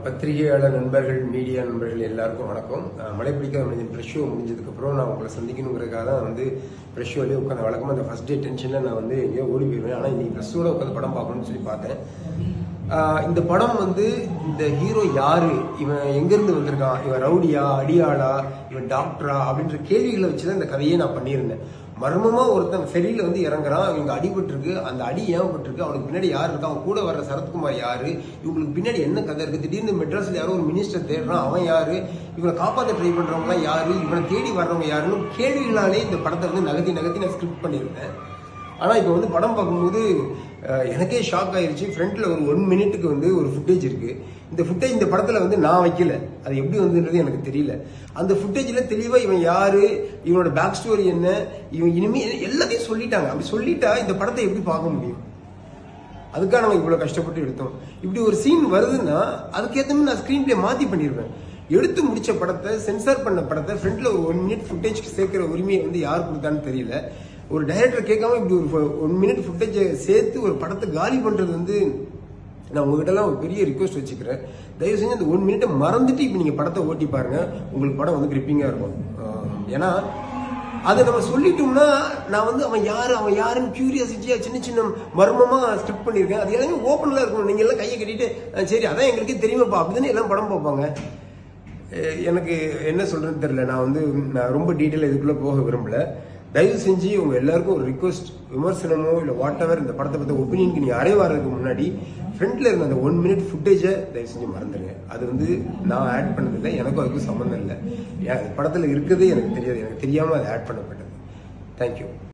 பத்திரிகையாளர் நண்பர்கள், மீடியா நண்பர்கள் எல்லாருக்கும் வணக்கம். மழை பிடிக்காத மனிதன் ப்ரெஷ் ஷோ முடிஞ்சதுக்கப்புறம் நான் உங்களை சந்திக்கணுங்கிறதுக்காக தான் வந்து ப்ரெஷ் ஷோலேயே உட்காந்து வழக்கமாக அந்த ஃபர்ஸ்ட் டே டென்ஷனில் நான் வந்து எங்கேயோ ஓடி போயிடுவேன். ஆனால் இன்னைக்கு ப்ரெஷ் ஷோவில் உட்காந்து படம் பார்க்கணும்னு சொல்லி பார்த்தேன். இந்த படம் வந்து இந்த ஹீரோ யாரு, இவன் எங்கேருந்து வந்திருக்கான், இவன் ரவுடியா, அடியாளா, இவன் டாக்டரா அப்படின்ற கேள்விகளை வச்சுதான் இந்த கதையை நான் பண்ணியிருந்தேன். மர்மமா ஒருத்தன் ஃபெரியில வந்து இறங்குறான், இவங்க அடிபட்டிருக்கு, அந்த அடி ஏன் பட்டிருக்கு, அவனுக்கு பின்னாடி யார் இருக்கா, அவன் கூட வர்ற சரத்குமார் யாரு, இவங்களுக்கு பின்னாடி என்ன கதை இருக்கு, திடீர்னு மெட்ராஸ்ல யாரோ ஒரு மினிஸ்டர் தேடுறான், அவன் யாரு, இவனை காப்பாற்ற ட்ரை பண்றவங்களாம் யாரு, இவனை தேடி வர்றவங்க யாருன்னு கேள்விகளாலே இந்த படத்தை வந்து நகர்த்தி நான் ஸ்கிரிப்ட் பண்ணியிருந்தேன். ஆனா இப்போ வந்து படம் பார்க்கும்போது எனக்கே ஷாக் ஆயிருச்சு. ஃப்ரண்ட்ல ஒரு 1 மினிட்டுக்கு வந்து ஒரு ஃபுட்டேஜ் இருக்கு. இந்த ஃபுட்டேஜ் இந்த படத்துல வந்து நான் வைக்கல, அது எப்படி வந்துன்றது எனக்கு தெரியல. அந்த ஃபுட்டேஜ்ல தெளிவா இவன் யாரு, இவனோட பேக் ஸ்டோரி என்ன, இவன் இனிமே எல்லாத்தையும் சொல்லிட்டாங்க. அப்படி சொல்லிட்டா இந்த படத்தை எப்படி பார்க்க முடியும்? அதுக்காக நம்ம இவ்வளவு கஷ்டப்பட்டு எடுத்தோம். இப்படி ஒரு சீன் வருதுன்னா அதுக்கேற்ற மாதிரி நான் ஸ்கிரீன் பிளே மாத்தி பண்ணிருவேன். எடுத்து முடிச்ச படத்தை, சென்சார் பண்ண படத்தை ஃப்ரண்ட்ல ஒரு 1 மினிட் ஃபுட்டேஜ் சேர்க்கிற உரிமையை வந்து யார் கொடுத்தான்னு தெரியல. ஒரு டைரக்டர் கேட்காம இப்படி ஒரு 1 மினிட் ஃபுட்டேஜ் சேர்த்து ஒரு படத்தை காலி பண்றது வந்து, நான் உங்ககிட்ட எல்லாம் ஒரு பெரிய ரிக்வஸ்ட் வச்சுக்கிறேன். தயவு செஞ்சு அந்த 1 மினிட்டை மறந்துட்டு இப்ப நீங்க படத்தை ஓட்டி பாருங்க, உங்களுக்கு படம் வந்து கிரிப்பிங்கா இருக்கும். ஏன்னா அதை நம்ம சொல்லிட்டோம்னா நான் வந்து அவன் யாருன்னு கியூரியாசிட்டியா சின்ன மர்மமா ஸ்கிரிப்ட் பண்ணிருக்கேன். அது எல்லாமே ஓப்பன்ல இருக்கும். நீங்க எல்லாம் கையை கட்டிட்டு சரி அதான் எங்களுக்கே தெரியுமாப்பா அப்படிதானே எல்லாம் படம் பார்ப்பாங்க. எனக்கு என்ன சொல்றதுன்னு தெரியல. நான் ரொம்ப டீட்டெயில் இதுக்குள்ள போக விரும்பல. தயவு செஞ்சு உங்க எல்லாருக்கும் ஒரு ரிக்வஸ்ட், விமர்சனமோ இல்ல வாட் எவர் இந்த படத்தை பத்தி ஒப்பீனியனுக்கு நீ அரைவாரதுக்கு முன்னாடி ஃப்ரண்ட்ல இருந்த அந்த 1 மினிட் ஃபுட்டேஜை தயவு செஞ்சு மறந்துடுங்க. அது வந்து நான் ஆட் பண்ணதில்லை, எனக்கும் அதுக்கும் சம்மந்தம் இல்லை. படத்துல இருக்கிறதே எனக்கு தெரியாது, எனக்கு தெரியாம அதை ஆட் பண்ணப்பட்டது. தேங்க்யூ.